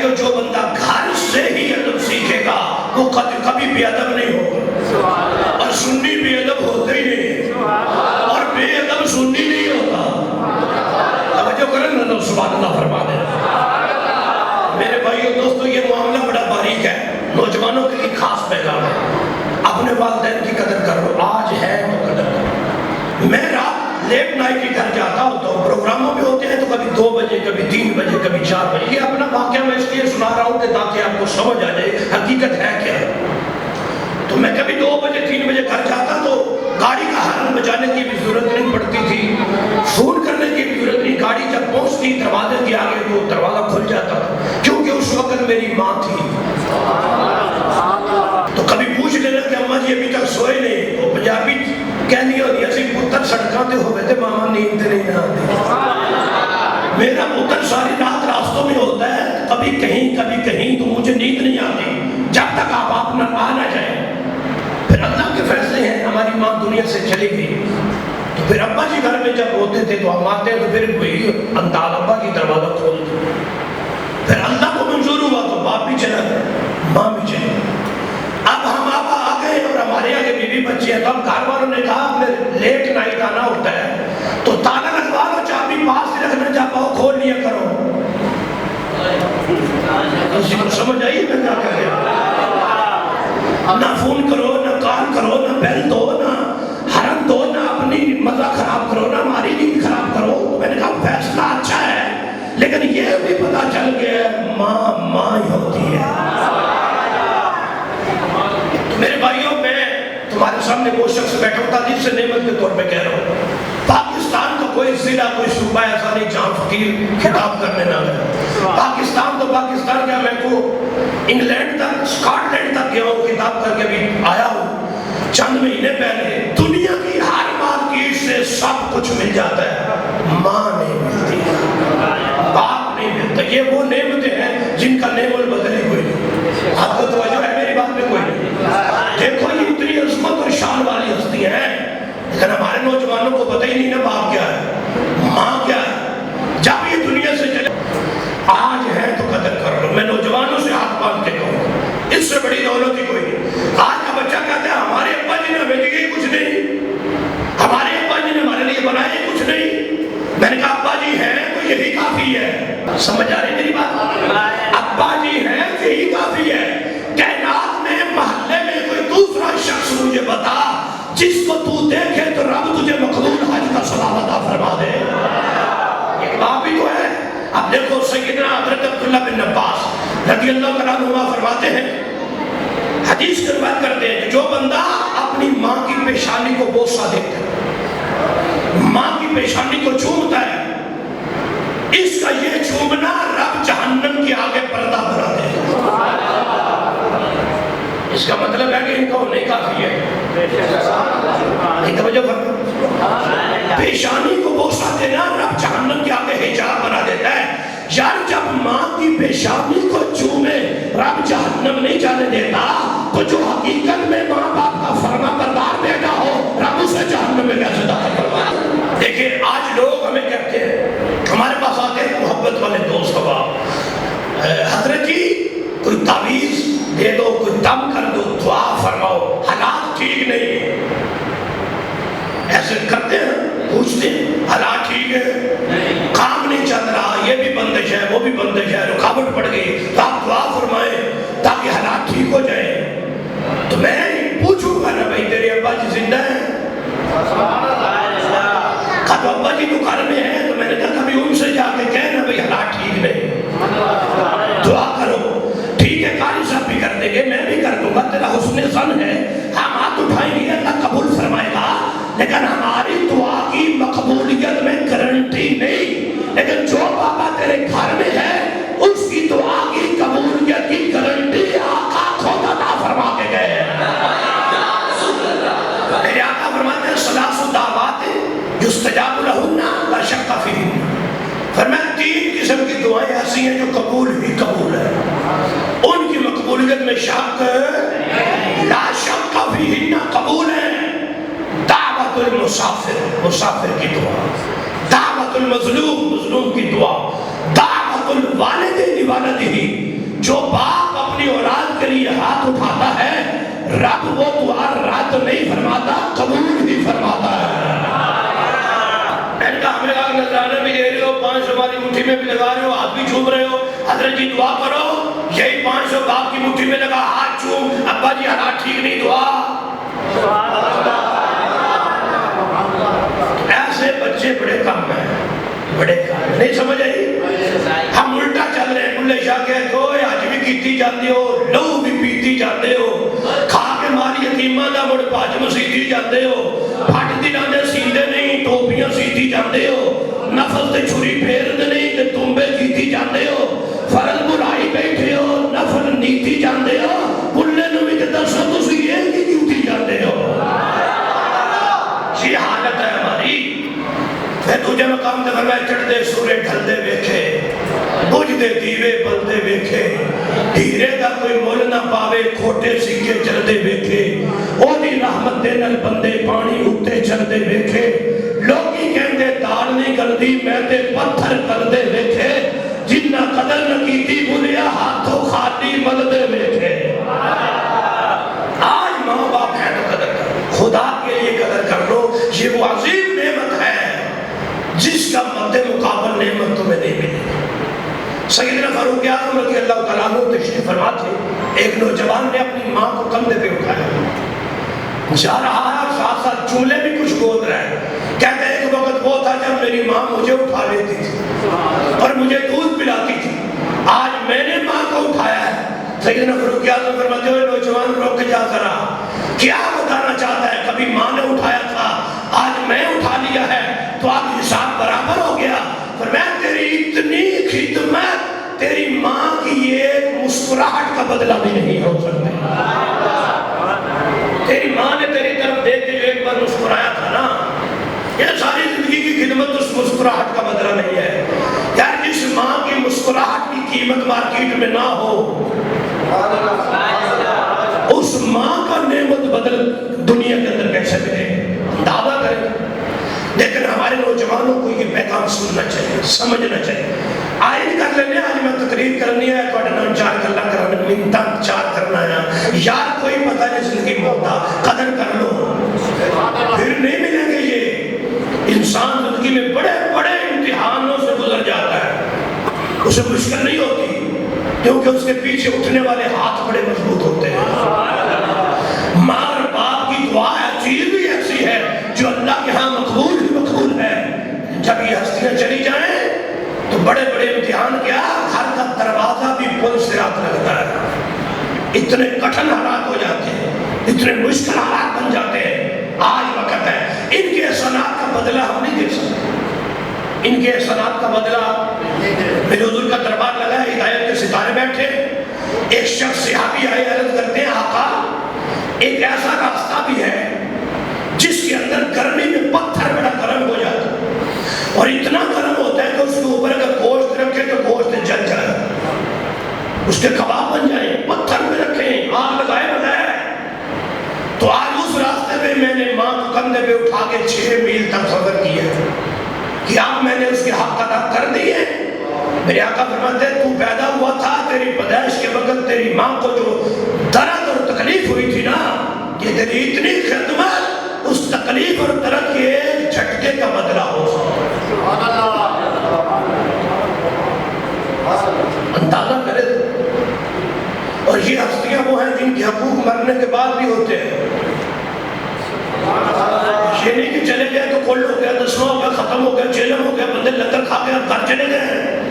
بھائیو جو بندہ گھر سے ہی ادب سیکھے گا وہ کبھی بے ادب نہیں ہوگا، اور سنی بے ادب ہوتا ہی نہیں، اور بے ادب سنی نہیں ہوتا۔ توجہ کریں نا تو سبحان اللہ فرما دیں۔ میرے بھائیو دوستو یہ معاملہ بڑا باریک ہے، نوجوانوں کے لیے خاص پیغام ہے۔ اپنے والدین کی قدر کرو، آج ہے تو قدر کرو۔ میں رات لیٹ نائٹ ہی گھر جاتا ہوتا ہوں، پروگراموں میں ہوتے ہیں تو کبھی 2 بجے، کبھی 3 بجے، کبھی 4 بجے۔ یہ اپنا واقعہ میں اس لیے سنا رہا ہوں کہ تاکہ آپ کو سمجھ آ جائے حقیقت ہے کیا ہے۔ تو میں کبھی 2 بجے 3 بجے گھر جاتا تو گاڑی کا ہارن بجانے کی بھی ضرورت نہیں پڑتی تھی، فون کرنے کی بھی ضرورت نہیں، گاڑی جب پہنچتی دروازے کے آگے تو دروازہ کھل جاتا تھا، کیونکہ اس وقت میری ماں تھی۔ تو کبھی پوچھ لینا کہ اماں جی ابھی تک سوئے نہیں، تو پنجابی کہہ دیا ہوتی اسی پتر سڑکاں تے ہوئے تھے ماما نیند نہیں نہ آتی۔ میرا پتر ساری رات راستوں میں ہوتا ہے، کبھی کہیں کبھی کہیں، تو مجھے نیند نہیں آتی جب تک آپ آ نہ جائیں۔ پھر اللہ کے فیصلے ہیں، ہماری ماں دنیا سے چلی گئی، تو پھر ابا جی گھر میں جب ہوتے تھے تو ہم آتے ہیں تو پھر وہی انداز ابا کی دروازہ کھولتے، پھر اللہ کو منظور ہوا تو باپ بھی چلا گیا، ماں بھی چلی گئی۔ اب ہم آبا آ گئے اور ہمارے آگے بیوی بچے ہیں، تو اب گھر والوں نے کہا ہمیں لیٹ نائٹ آنا ہوتا ہے تو تالا لگوا لو، چابی پاس ہی رکھنا، جب آؤ کھول لیا کرو۔ کسی کو سمجھ آئی میں کیا کہہ رہا؟ نہ فون کرو، نہ کال کرو، نہ بیل دو، نہ ہرن دو، نہ اپنی مزہ خراب کرو، نہ ہماری نیند خراب کرو۔ میں نے کہا فیصلہ اچھا ہے، لیکن یہ بھی پتا چل گیا ماں ماں ہی ہوتی ہے۔ میرے بھائیوں میں تمہارے سامنے وہ شخص بیٹھا ہوں تعریف سے نعمت کے طور پہ کہہ رہا ہوں، پاکستان کا کوئی ضلع کوئی صوبہ ایسا نہیں جہاں فقیر خطاب کرنے نہ گئے۔ پاکستان تو پاکستان کیا، میں کو انگلینڈ تک اسکاٹ لینڈ تک گیا ہوں، خطاب کر کے بھی آیا ہوں چند مہینے پہلے۔ دنیا کی ہر مارکیٹ سے سب کچھ مل جاتا ہے، ماں نہیں ملتی، باپ نہیں ملتا۔ یہ وہ نعمتیں ہیں جن کا نعم البدل ہی کوئی نہیں۔ آپ کو توجہ ہے میری بات میں کوئی نہیں؟ دیکھو یہ اتنی عظمت اور شان والی ہستی ہیں، لیکن ہمارے نوجوانوں کو پتہ ہی نہیں نا باپ کیا ہے، ماں کیا ہے۔ جب یہ دنیا سے چلے، آج ہے تو قدر کر لو۔ میں نوجوانوں سے ہاتھ باندھ کے کہوں، اس سے بڑی دولت ہی کوئی نہیں۔ آج کا بچہ کہتا ہے ہمارے ابا جی نے ہمیں دیے کچھ نہیں، ہمارے ابا جی نے ہمارے لیے بنائے کچھ نہیں۔ میں نے کہا ابا جی ہیں تو یہی کافی ہے۔ سمجھ آ رہی میری بات؟ ابا جی ہیں یہی کافی ہے۔ کائنات میں محلے میں کوئی دوسرا شخص مجھے بتا جس کو تو دیکھے تو رب تجھے مقبول حج کا ثواب عطا فرما دے۔ ایک باپ ہی تو ہے۔ اب دیکھو سیدنا حضرت عبداللہ بن عباس رضی اللہ تعالیٰ عنہ فرماتے ہیں، حدیث کی روایت کرتے ہیں کہ جو بندہ اپنی ماں کی پیشانی کو بوسہ دیتا ہے، ماں کی پیشانی کو چومتا ہے، اس کا یہ چومنا رب جہنم کے آگے پردہ بنا دے۔ اس کا مطلب ہے کہ ان کا ہونے کافی ہے۔ نہیں توجہ فرما، پیشانی کو بوسہ دینا رب جہنم کے آگے حجاب بنا دیتا ہے۔ یار جب ماں کی پیشانی کو چومے رب جہنم نہیں جانے دیتا، تو جو حقیقت میں ماں باپ کا فرما بردار بیٹا ہو رب اسے جہنم میں کیسے داخل کروا۔ دیکھیں آج لوگ ہمیں کہتے ہیں، ہمارے پاس آتے ہیں محبت والے دوست حباب، حضرت جی کوئی تعویذ دے دو، کوئی دم کر دو، دعا فرماؤ، حالات ٹھیک نہیں۔ ایسے کرتے ہیں، پوچھتے ہیں حالات ٹھیک ہے، کام نہیں چل رہا، یہ بھی بندش ہے وہ بھی بندش ہے، رکاوٹ پڑ گئی، تو آپ دعا فرمائیں تاکہ حالات ٹھیک ہو جائیں۔ تو میں پوچھوں گا نا بھائی تیرے ابا جی زندہ ہیں؟ کہا تو ابا جی تو گھر میں ہیں۔ تو میں نے کہا کبھی ان سے جا کے کہنا بھائی حالات ٹھیک نہیں، دعا کرو۔ ٹھیک ہے قاری صاحب بھی کر دیں گے، میں بھی کر دوں گا، تیرا حسن ظن ہے، ہم ہاتھ اٹھائیں گے اللہ قبول فرمائے گا، لیکن ہماری دعا کی مقبولیت میں گارنٹی نہیں۔ لیکن جو بابا تیرے گھر میں ہے اس کی دعا کی قبولیت کی گارنٹی آقا خود عطا فرما کے گئے ہیں۔ میرے آقا فرماتے ہیں ثلاث دعوات یستجاب لہن لا شک فیہن، فرمایا 3 قسم کی دعائیں ایسی ہیں جو قبول ہی قبول ہے، ان کی مقبولیت میں شک لا شک فیہن قبول ہے۔ دعوت المسافر، مسافر کی دعا، دعوت المظلوم، مظلوم کی دعا، دعوت الوالد لولدہ، جو باپ اپنی اولاد کے لیے ہاتھ اٹھاتا ہے رب وہ دعا رد نہیں فرماتا قبول ہی فرماتا ہے۔ میں نے کہا ہمیں آگ نظرانے بھی دے رہے ہو، 500 والی مٹھی میں بھی لگا رہے ہو، ہاتھ بھی چوم رہے ہو، حضرت جی دعا کرو، یہی 500 باپ کی مٹھی میں لگا ہاتھ چوم، ابا جی حالات ٹھیک نہیں، دعا۔ ایسے بچے بڑے کم ہیں، بڑے کم، نہیں سمجھ آئی؟ ہم الٹا چل رہے ہیں، ملے شاہ کہتے ہو حج بھی کیتی جاتے ہو، لہو بھی پیتی جاتے ہو، کھا کے مال یتیمہ دا مڑ پاج مسیتی جاتے ہو، پھٹ دنوں دے سیندے نہیں ٹوپیاں سیتی جاتے ہو، نفل تے چھری پھیر دے نہیں تے تمبے جیتی جاتے ہو، فرض برائی بیٹھے ہو نفل نیتی جاتے ہو، کلے نو بھی تے دسو تسی یہ کی کیتی جاتے ہو۔ یہ حالت ہے ہماری۔ پھر تجھے مقام دے فرمائے چڑھتے سورے ڈھلدے ویکھے، بجھ دے دیوے بلدے ویکھے، ہیرے دا کوئی مول نہ پاوے کھوٹے سکے چلدے ویکھے، او دی رحمت دے نال بندے پانی اٹھتے چلدے ویکھے، لوگی کہندے دال نہیں کردی میں تے پتھر کردے ویکھے، جنہ قدر نہ کیتی بولیا ہاتھوں خالی ملدے ویکھے۔ آج ماں باپ ہے تو قدر کرو، خدا کے لیے قدر کر لو، یہ وہ عظیم نعمت ہے جس کا مد مقابل نعمت تمہیں نہیں ملے۔ سیدنا فاروق اعظم رضی اللہ تعالیٰ عنہ تشریف فرما تھے، ایک نوجوان نے اپنی ماں کو کندھے پہ اٹھایا، جا رہا ہے اور ساتھ ساتھ چولہے بھی کچھ گود رہا ہے، کہتے ہیں ایک وقت وہ تھا جب میری ماں مجھے اٹھا لیتی تھی اور مجھے دودھ پلاتی تھی، آج میں نے ماں کو اٹھایا ہے۔ سیدنا فاروق اعظم فرماتے ہوئے نوجوان روک کے جا ذرا کیا بتانا چاہتا ہے، کبھی ماں نے اٹھایا تھا آج میں اٹھا لیا ہے تو آج حساب برابر ہو گیا۔ فرمایا تیری اتنی خدمت تیری ماں کی ایک مسکراہٹ کا بدلہ بھی نہیں ہو سکتا۔ تیری ماں نے تیری طرف دیکھ کے جو ایک بار مسکرایا تھا نا، یہ ساری زندگی کی خدمت اس مسکراہٹ کا بدلہ نہیں ہے۔ یار جس ماں کی مسکراہٹ کی قیمت مارکیٹ میں نہ ہو اس ماں کا نعمت بدل دنیا کے اندر کیسے ملے، اندازہ کریں۔ لیکن ہمارے نوجوانوں کو یہ پیغام سننا چاہیے، سمجھنا چاہیے۔ آئین کر لینے آج میں تقریر کرنی ہے تو نام چار گلہ کرنا منتہ چار کرنا ہے، یار کوئی پتہ نہیں زندگی موتا قدر کر لو، پھر نہیں ملیں گے۔ یہ انسان زندگی میں بڑے بڑے امتحانوں سے گزر جاتا ہے، اسے مشکل نہیں ہوتی کیونکہ اس کے پیچھے اٹھنے والے ہاتھ بڑے مضبوط ہوتے ہیں۔ ماں اور باپ کی دعا چیز بھی ایسی ہے جو اللہ کے ہاں مقبول ہی مقبول ہے۔ جب یہ ہستیاں چلی جائیں تو بڑے بڑے امتحان کیا گھر کا دروازہ بھی پل صراط لگتا ہے، اتنے کٹھن حالات ہو جاتے ہیں، اتنے مشکل حالات بن جاتے ہیں۔ آج وقت ہے ان کے احسانات کا بدلہ ہم نہیں دے سکتے، ان کے احسانات کا بدلہ۔ میرے حضور کا دربار لگا ہے، ہدایت کے ستارے بیٹھے، ایک شخص صحابی آئے عرض کرتے ہیں آقا ایک ایسا راستہ بھی ہے جس کے اندر گرمی میں پتھر بڑا گرم ہو جاتا ہے اور اتنا گرم ہوتا ہے کہ اس کے اوپر اگر گوشت رکھے تو گوشت جل جائے، اس کے کباب بن جائیں، پتھر میں رکھیں آگ لگائے بغیر۔ تو آج اس راستے پہ میں نے ماں کو کندھے پہ اٹھا کے 6 میل تک سفر کیا کہ اب میں نے اس کے حق ادا کر دیے۔ میرے آقا فرماتے ہیں تو پیدا ہوا تھا، تیری پیدائش کے وقت تیری ماں کو جو درد اور تکلیف ہوئی تھی نا، یہ تیری اتنی خدمت اس تکلیف اور درد کے ایک جھٹکے کا بدلہ ہو سکتا ہے۔ اندازہ کرے اور یہ ہستیاں وہ ہیں جن کے حقوق مرنے کے بعد بھی ہوتے ہیں۔ یہ نہیں کہ چلے گئے تو کل ہو گیا، دسواں ہو گیا، ختم ہو گیا، چیلم ہو گیا، بندے لنگر کھا کے گھر چلے گئے،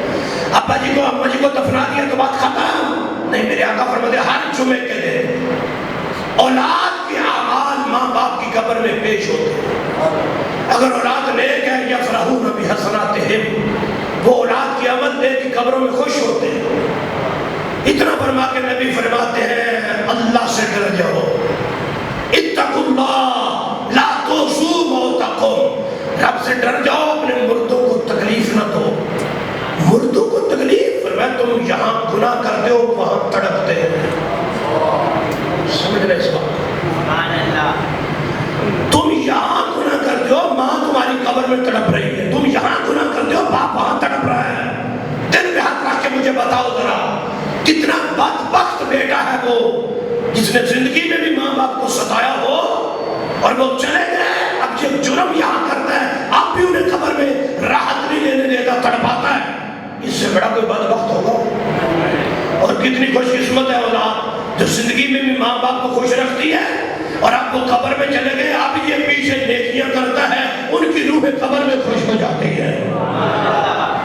ابا جی کو اما جی کو دفنا دیا تو بات ختم نہیں۔ میرے آقا فرماتے ہیں ہر جمعے کے دن اولاد کے اعمال ماں باپ کی قبر میں پیش ہوتے ہیں۔ اگر اولاد نیک ہے یفرحون بحسناتہم، وہ اولاد کی عمل دیکھ کی قبروں میں خوش ہوتے ہیں۔ اتنا فرما کے نبی فرماتے ہیں اللہ سے ڈر جاؤ، اتقوا اللہ لا توصوا موتکم، رب سے ڈر جاؤ، اپنے مردوں کو تکلیف نہ دو۔ مردوں کو تکلیف، فرمایا تم یہاں گناہ کرتے ہو وہاں تڑپتے ہیں۔ سمجھ رہے اس بات؟ تم یہاں گناہ کرتے ہو ماں تمہاری قبر میں تڑپ رہی ہے، تم یہاں گناہ کرتے ہو باپ وہاں تڑپ رہا ہے۔ دل میں ہاتھ رکھ کے مجھے بتاؤ ذرا کتنا بدبخت بیٹا ہے وہ جس نے زندگی میں بھی ماں باپ کو ستایا ہو اور وہ چلے گئے، اب یہ جرم یہاں کرتا ہے، اب بھی انہیں قبر میں راحت نہیں لینے دیتا، تڑپاتا ہے۔ اس سے بڑا کوئی بدبخت ہوگا؟ اور کتنی خوش قسمت ہے اولاد جو زندگی میں بھی ماں باپ کو خوش رکھتی ہے، اور اب وہ قبر میں چلے گئے، اب یہ پیچھے نیکیاں کرتا ہے، ان کی روح قبر میں خوش ہو جاتی ہے۔